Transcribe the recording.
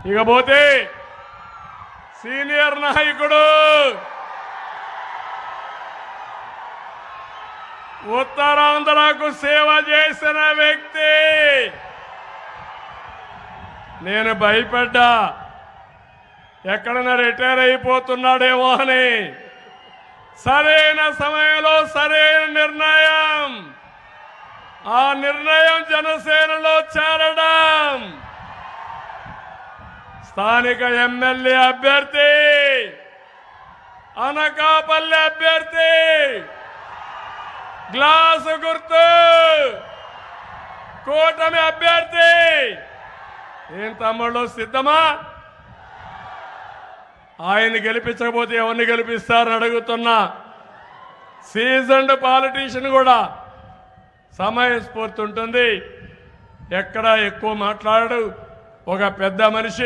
ఇకపోతే సీనియర్ నాయకుడు ఉత్తరాంధ్రకు సేవ చేసిన వ్యక్తి. నేను భయపడ్డా ఎక్కడైనా రిటైర్ అయిపోతున్నాడేమో అని. సరైన సమయంలో సరైన నిర్ణయం, ఆ నిర్ణయం జనసేనలో చేరడం. స్థానిక ఎమ్మెల్యే అభ్యర్థి, అనకాపల్లి అభ్యర్థి, గ్లాసు గుర్తు కూటమి అభ్యర్థి. ఏం తమ్ముళ్ళు సిద్ధమా? ఆయన గెలిపించకపోతే ఎవరిని గెలిపిస్తారని అడుగుతున్నా. సీజన్డ్ పాలిటీషియన్ కూడా సమయస్ఫూర్తి ఉంటుంది, ఎక్కడ ఎక్కువ మాట్లాడు. ఒక పెద్ద మనిషి